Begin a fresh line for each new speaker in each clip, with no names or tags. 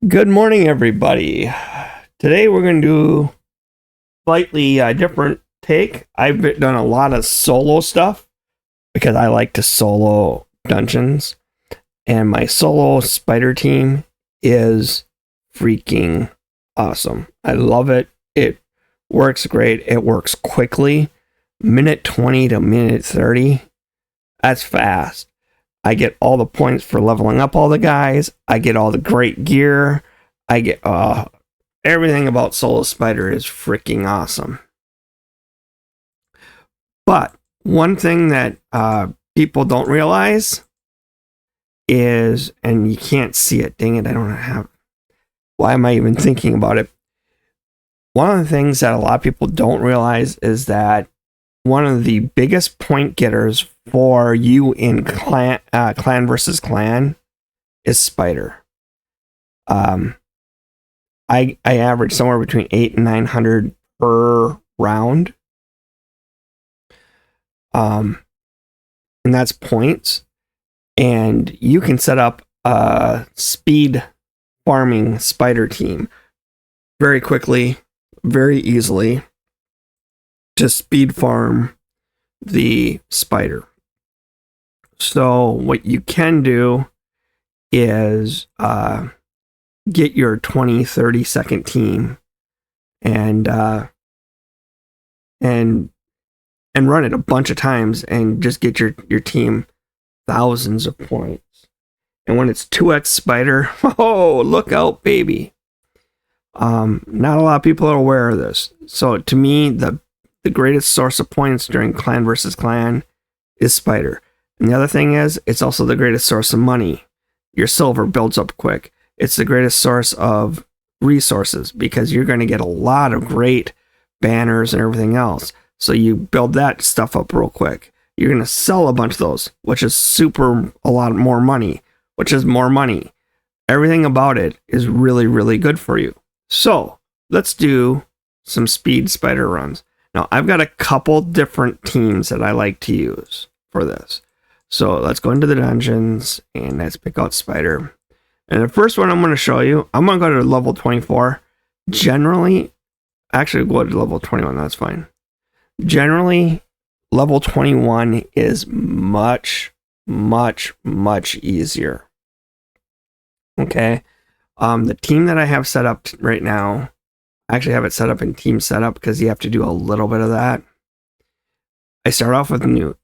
Good morning, everybody. Today we're going to do slightly different take. I've done a lot of solo stuff because I like to solo dungeons, and my solo spider team is freaking awesome. I love it. It works great. It works quickly. Minute 20 to minute 30. That's fast. I get all the points for leveling up all the guys. I get all the great gear. I get everything about Solo Spider is freaking awesome. But one thing that people don't realize is, and you can't see it. Dang it, I don't have. Why am I even thinking about it? One of the things that a lot of people don't realize is that one of the biggest point getters for you in clan versus clan is Spider. I average somewhere between 800 and 900 per round. And that's points. And you can set up a speed farming Spider team very quickly, very easily, to speed farm the spider. So what you can do is get your 20-30 second team and run it a bunch of times and just get your team thousands of points. And when it's 2x spider, oh, look out, baby. Not a lot of people are aware of this. So to me, the greatest source of points during clan versus clan is spider. And the other thing is, it's also the greatest source of money. Your silver builds up quick. It's the greatest source of resources because you're going to get a lot of great banners and everything else. So you build that stuff up real quick. You're going to sell a bunch of those, which is a lot more money, which is more money. Everything about it is really, really good for you. So let's do some speed spider runs. Now, I've got a couple different teams that I like to use for this. So let's go into the dungeons and let's pick out Spider. And the first one I'm going to show you, I'm going to go to level 24. Actually go to level 21, that's fine. Generally, level 21 is much, much, much easier. Okay. The team that I have set up right now, I actually have it set up in team setup because you have to do a little bit of that. I start off with Newt.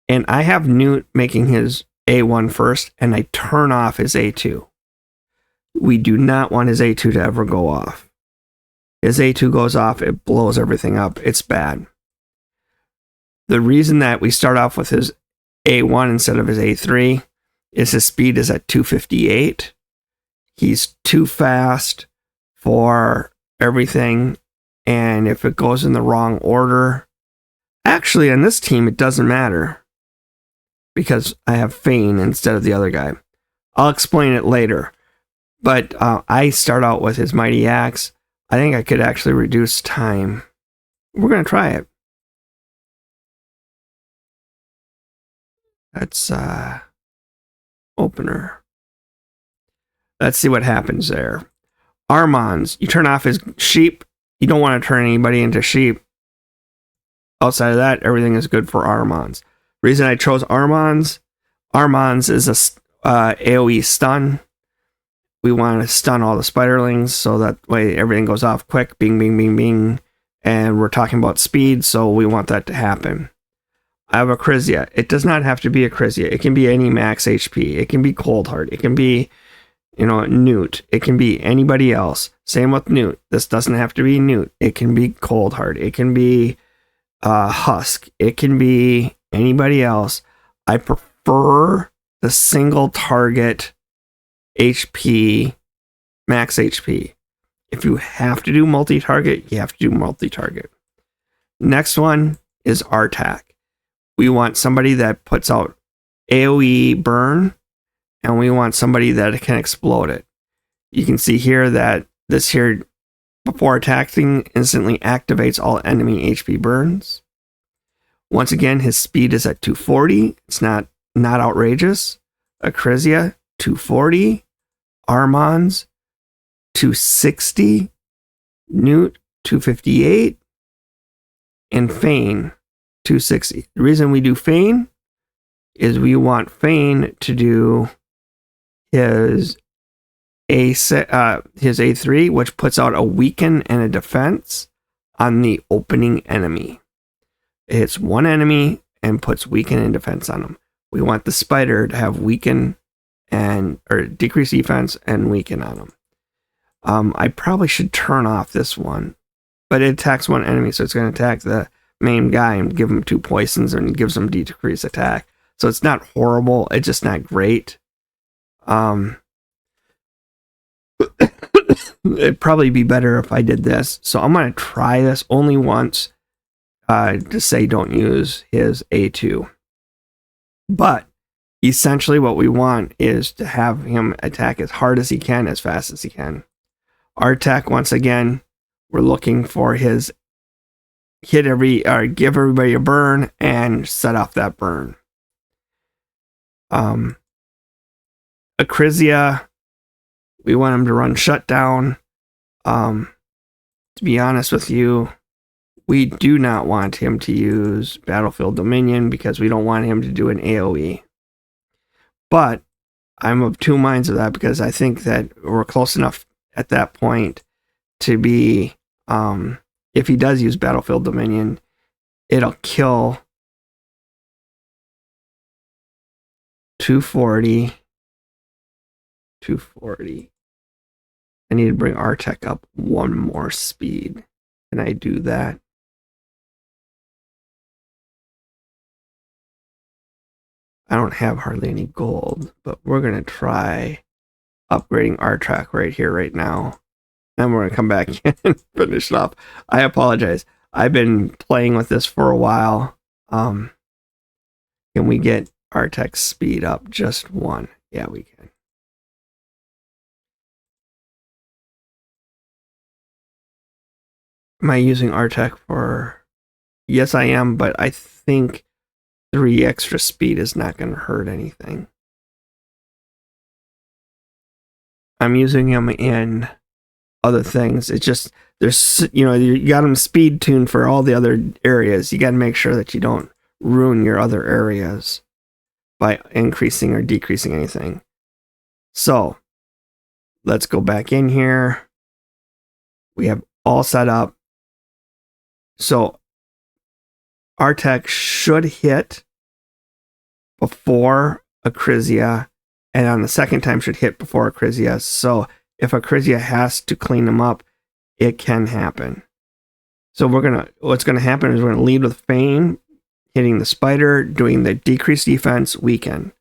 And I have Newt making his A1 first, and I turn off his A2. We do not want his A2 to ever go off. His A2 goes off, it blows everything up. It's bad. The reason that we start off with his A1 instead of his A3 is his speed is at 258. He's too fast for everything, and if it goes in the wrong order, actually on this team it doesn't matter because I have Fane instead of the other guy. I'll explain it later, but I start out with his Mighty Axe. I think I could actually reduce time. We're going to try it. That's opener. Let's see what happens there. Armons, you turn off his sheep. You don't want to turn anybody into sheep. Outside of that, everything is good for Armons. Reason I chose Armons is a AoE stun. We want to stun all the spiderlings so that way everything goes off quick. Bing, bing, bing, bing. And we're talking about speed, so we want that to happen. I have a Krizia. It does not have to be a Krizia. It can be any max HP. It can be Coldheart. It can be, Newt. It can be anybody else. Same with Newt. This doesn't have to be Newt. It can be Coldheart. It can be Husk. It can be anybody else. I prefer the single target HP, max HP. If you have to do multi-target, you have to do multi-target. Next one is Artak. We want somebody that puts out AoE burn, and we want somebody that can explode it. You can see here that this here, before attacking, instantly activates all enemy HP burns. Once again, his speed is at 240. It's not outrageous. Acrizia, 240. Armans 260, Newt 258, and Fane 260. The reason we do Fane is we want Fane to do his A3, which puts out a weaken and a defense on the opening enemy. It hits one enemy and puts weaken and defense on them. We want the spider to have weaken or decrease defense and weaken on them. I probably should turn off this one, but it attacks one enemy, so it's going to attack the main guy and give him 2 poisons and gives him decrease attack. So it's not horrible. It's just not great. It'd probably be better if I did this. So I'm going to try this only once to say don't use his A2. But essentially what we want is to have him attack as hard as he can, as fast as he can. Artek, once again, we're looking for his give everybody a burn and set off that burn. Acrizia, we want him to run shutdown. To be honest with you, we do not want him to use Battlefield Dominion because we don't want him to do an AoE. But I'm of two minds of that because I think that we're close enough at that point to be, if he does use Battlefield Dominion, it'll kill 240. I need to bring Artek up one more speed. Can I do that? I don't have hardly any gold, but we're going to try upgrading Artek right here, right now. Then we're going to come back and finish it off. I apologize. I've been playing with this for a while. Can we get Artek's speed up just one? Yeah, we can. Am I using Artek for... Yes, I am, but I think 3 extra speed is not going to hurt anything. I'm using him in other things. It's just, there's, you got him speed tuned for all the other areas. You got to make sure that you don't ruin your other areas by increasing or decreasing anything. So, let's go back in here. We have all set up. So, Artek should hit before Acrizia, and on the second time should hit before Acrizia. So if Acrizia has to clean them up, it can happen. So what's gonna happen is we're gonna lead with Fane, hitting the spider, doing the decreased defense, weaken.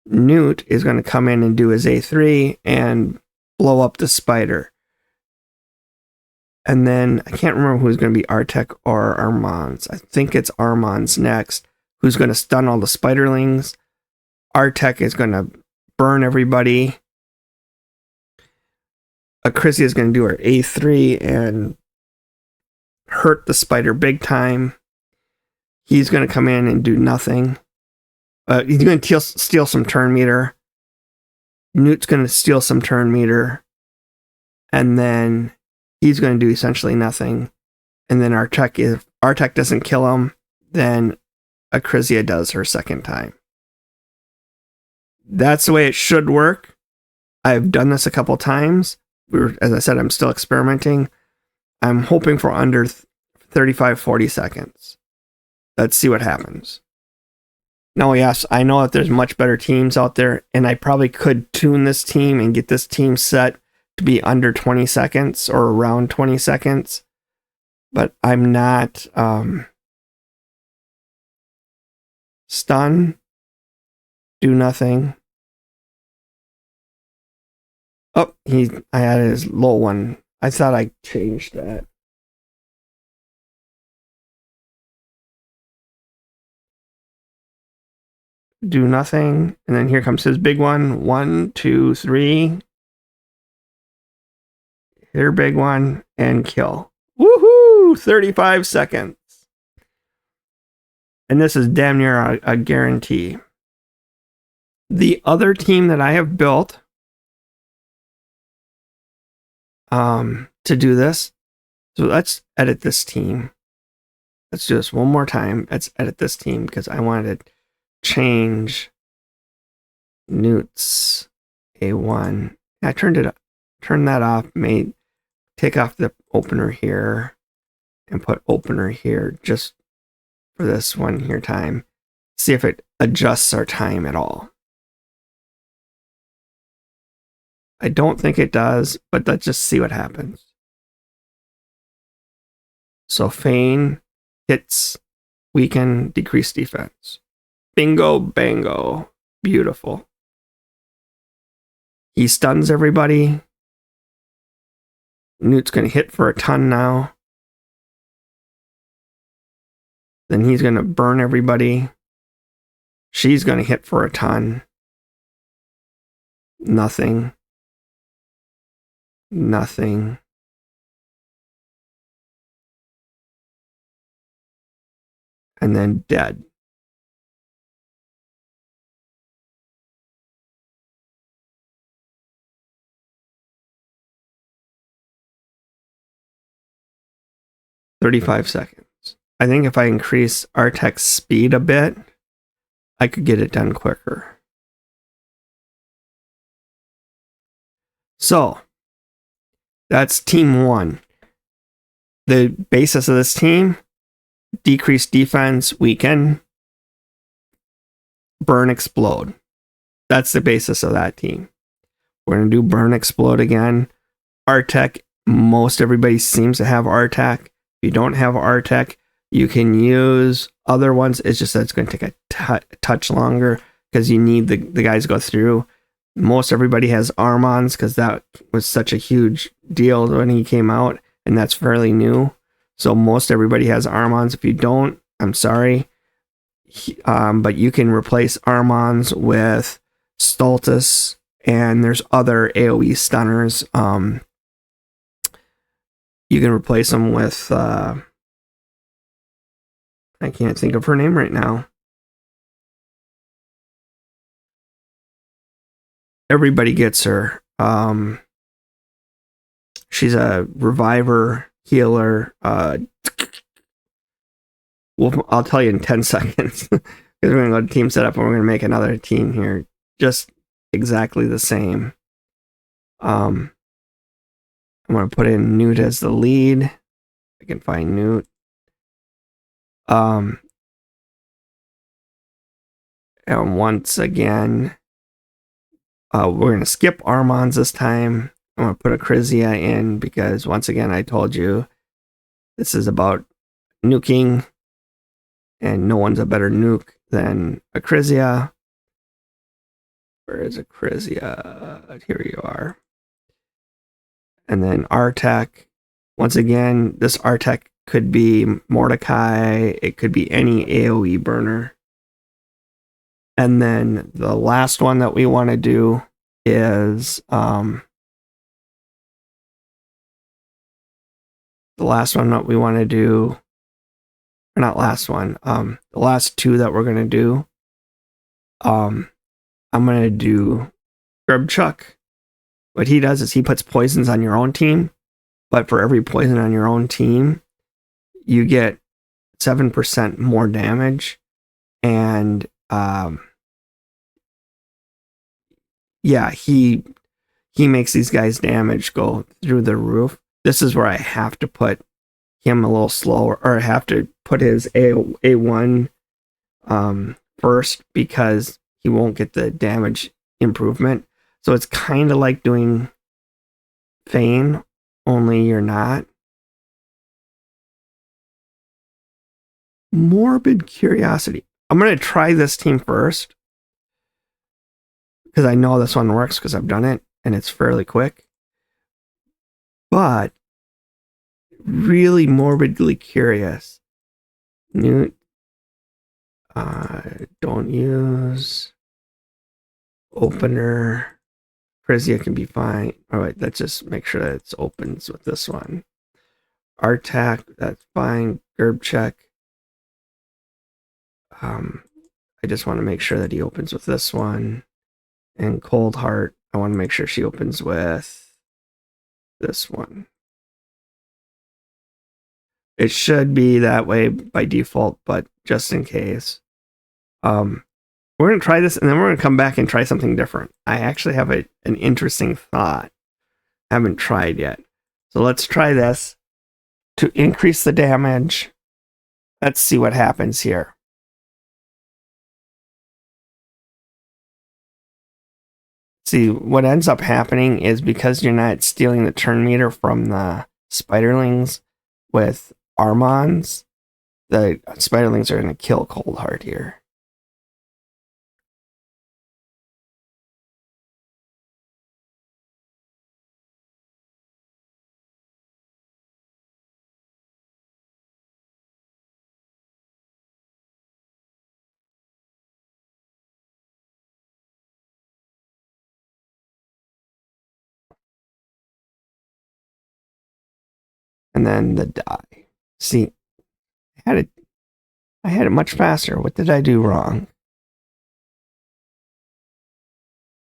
Newt is gonna come in and do his A3 and blow up the spider. And then I can't remember who's going to be Artek or Armans. I think it's Armans next, who's going to stun all the spiderlings. Artek is going to burn everybody. Acrizia is going to do her A3 and hurt the spider big time. He's going to come in and do nothing. He's going to steal some turn meter. Newt's going to steal some turn meter. And then he's going to do essentially nothing. And then Artek, if Artek doesn't kill him, then Acrizia does her second time. That's the way it should work. I've done this a couple times. As I said, I'm still experimenting. I'm hoping for under 35-40 seconds. Let's see what happens. Now, yes, I know that there's much better teams out there, and I probably could tune this team and get this team set to be under 20 seconds or around 20 seconds, but I'm not. Stun, do nothing. Oh, I had his low one. I thought I changed that. Do nothing, and then here comes his big one. 1, 2, 3. Their big one, and kill. Woohoo! 35 seconds. And this is damn near a guarantee. The other team that I have built to do this. So let's edit this team. Let's do this one more time. Let's edit this team because I wanted to change Newt's A1. I turned that off, take off the opener here and put opener here just for this one here time. See if it adjusts our time at all. I don't think it does, but let's just see what happens. So feign, hits, weaken, decrease defense. Bingo, bango. Beautiful. He stuns everybody. Newt's going to hit for a ton now. Then he's going to burn everybody. She's going to hit for a ton. Nothing. Nothing. And then dead. $35 seconds. I think if I increase Artek's speed a bit, I could get it done quicker. So, that's team 1. The basis of this team: decrease defense, weaken, burn, explode. That's the basis of that team. We're going to do burn, explode again. Artek, most everybody seems to have Artek. If you don't have Artek, you can use other ones. It's just that it's going to take a touch longer because you need the guys to go through. Most everybody has Armons because that was such a huge deal when he came out, and that's fairly new. So most everybody has Armons. If you don't, I'm sorry. But you can replace Armons with Stultus, and there's other AoE stunners. You can replace them with... I can't think of her name right now. Everybody gets her. She's a reviver, healer. I'll tell you in 10 seconds. Because we're going to go to team setup and we're going to make another team here. Just exactly the same. I'm going to put in Newt as the lead. I can find Newt. And once again, we're going to skip Armons this time. I'm going to put a Crizia in because, once again, I told you this is about nuking, and no one's a better nuke than a Crizia. Where is a Crizia? Here you are. And then Artek. Once again, this Artek could be Mordecai. It could be any AoE burner. And then the last one that we want to do is the last one that we want to do, or not last one, the last two that we're going to do, I'm going to do Grubchuck. What he does is he puts poisons on your own team, but for every poison on your own team, you get 7% more damage, and yeah, he makes these guys' damage go through the roof. This is where I have to put him a little slower, or I have to put his A1 first because he won't get the damage improvement. So it's kind of like doing Feign, only you're not. Morbid Curiosity. I'm going to try this team first because I know this one works because I've done it and it's fairly quick. But really morbidly curious. Newt. Don't use opener. Crizia can be fine. All right, let's just make sure that it opens with this one. Artek, that's fine. Grubchuck. I just want to make sure that he opens with this one. And Cold Heart, I want to make sure she opens with this one. It should be that way by default, but just in case. We're going to try this, and then we're going to come back and try something different. I actually have an interesting thought. I haven't tried yet. So let's try this to increase the damage. Let's see what happens here. See, what ends up happening is because you're not stealing the turn meter from the Spiderlings with Armons, the Spiderlings are going to kill Coldheart here. And then the die. See, I had it much faster. What did I do wrong?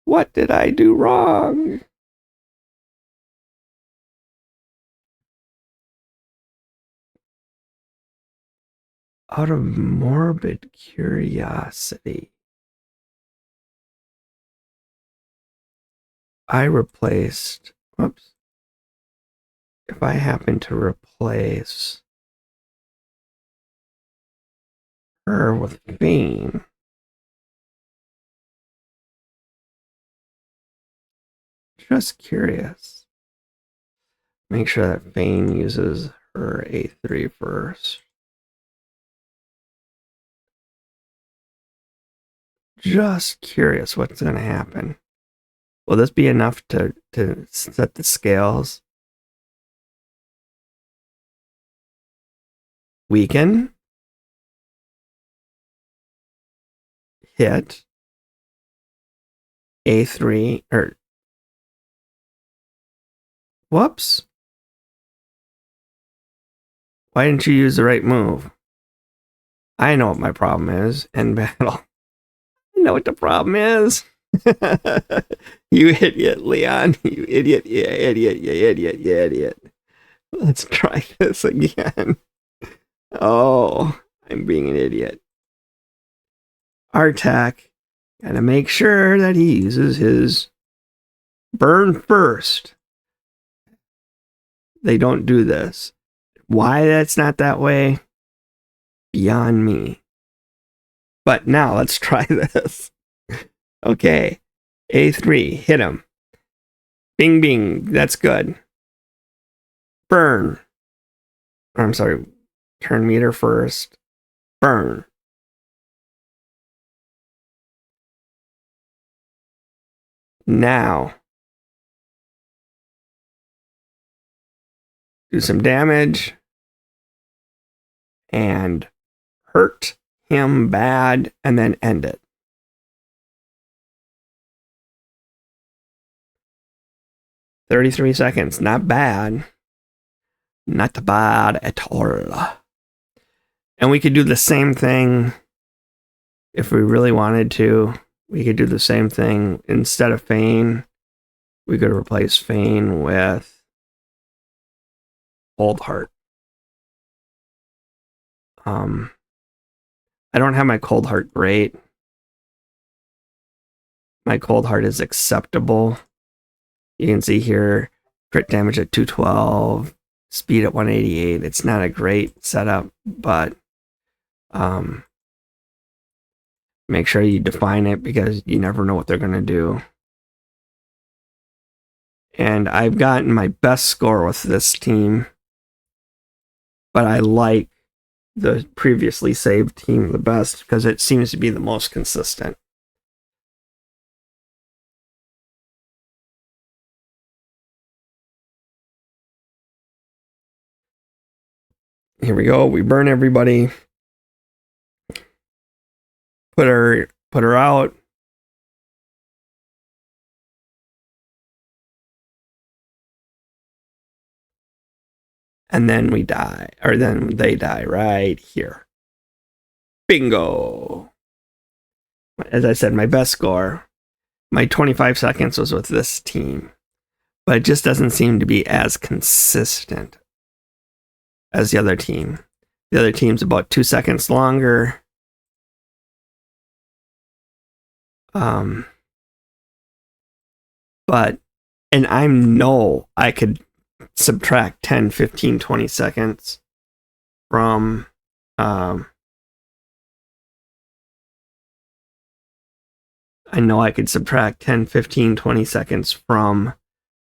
What did I do wrong? Out of morbid curiosity, I replaced, whoops. If I happen to replace her with Fane, just curious. Make sure that Fane uses her A3 first. Just curious what's going to happen. Will this be enough to set the scales? Weaken. Hit. A3, or whoops. Why didn't you use the right move? I know what my problem is in battle. I know what the problem is. You idiot, Leon. You idiot, you idiot, you idiot, you idiot. Let's try this again. Oh, I'm being an idiot. Artak, gotta make sure that he uses his burn first. They don't do this. Why that's not that way? Beyond me. But now let's try this. Okay. A3, hit him. Bing, bing. That's good. Burn. I'm sorry. Turn meter first. Burn. Now. Do some damage. And hurt him bad. And then end it. 33 seconds. Not bad. Not bad at all. And we could do the same thing if we really wanted to. We could do the same thing. Instead of Fane, we could replace Fane with Coldheart. I don't have my Coldheart great. My Coldheart is acceptable. You can see here, crit damage at 212, speed at 188. It's not a great setup, but make sure you define it because you never know what they're going to do. And I've gotten my best score with this team, but I like the previously saved team the best because it seems to be the most consistent. Here we go. We burn everybody. Put her out. And then we die. Or then they die right here. Bingo. As I said, my best score, my 25 seconds was with this team. but it just doesn't seem to be as consistent as the other team. The other team's about 2 seconds longer. But, and I could subtract 10, 15, 20 seconds from, I know I could subtract 10, 15, 20 seconds from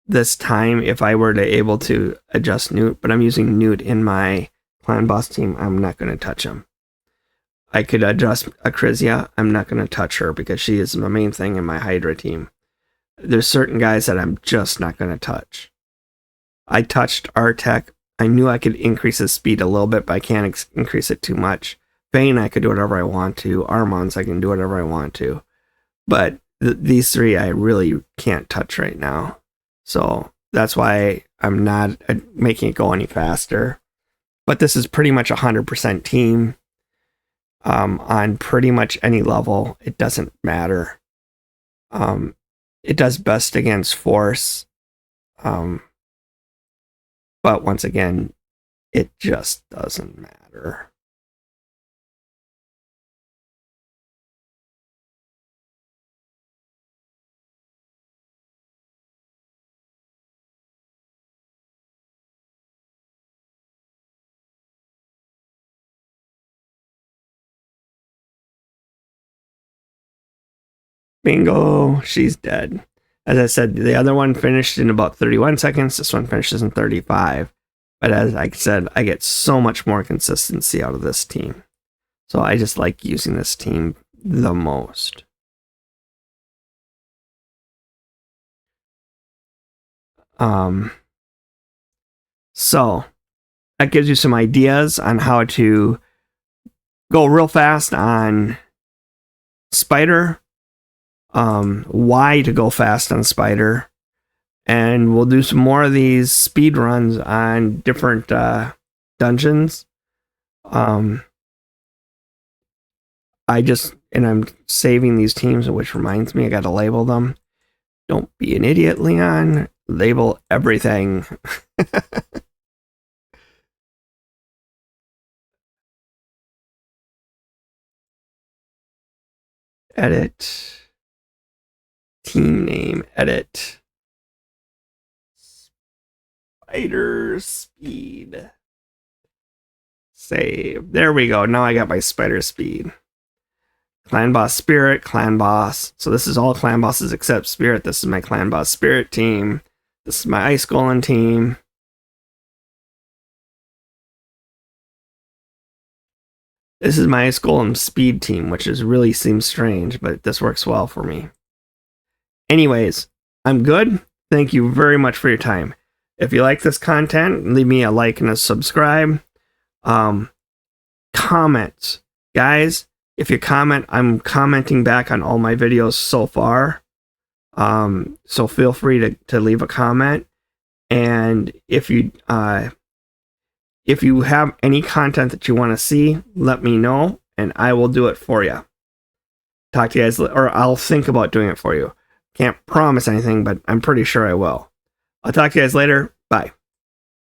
this time if I were to able to adjust Newt, but I'm using Newt in my Clan Boss team. I'm not going to touch him. I could adjust Acrizia. I'm not going to touch her because she is the main thing in my Hydra team. There's certain guys that I'm just not going to touch. I touched Artek. I knew I could increase his speed a little bit, but I can't increase it too much. Vayne, I could do whatever I want to. Armons, I can do whatever I want to. But these three, I really can't touch right now. So that's why I'm not making it go any faster. But this is pretty much 100% team. On pretty much any level, it doesn't matter. It does best against Force. But once again, it just doesn't matter. Bingo, she's dead. As I said, the other one finished in about 31 seconds. This one finishes in 35. But as I said, I get so much more consistency out of this team. So I just like using this team the most. So that gives you some ideas on how to go real fast on Spider. Why to go fast on Spider, and we'll do some more of these speed runs on different dungeons. I'm saving these teams, which reminds me I gotta label them. Don't be an idiot, Leon. Label everything. Edit. Team name, edit. Spider speed. Save. There we go. Now I got my Spider speed. Clan Boss Spirit, Clan Boss. So this is all Clan Bosses except Spirit. This is my Clan Boss Spirit team. This is my Ice Golem team. This is my Ice Golem Speed team, which really seems strange, but this works well for me. Anyways, I'm good. Thank you very much for your time. If you like this content, leave me a like and a subscribe. Comments. Guys, if you comment, I'm commenting back on all my videos so far. So feel free to leave a comment. And if you have any content that you want to see, let me know and I will do it for you. Talk to you guys, or I'll think about doing it for you. Can't promise anything, but I'm pretty sure I will. I'll talk to you guys later. Bye.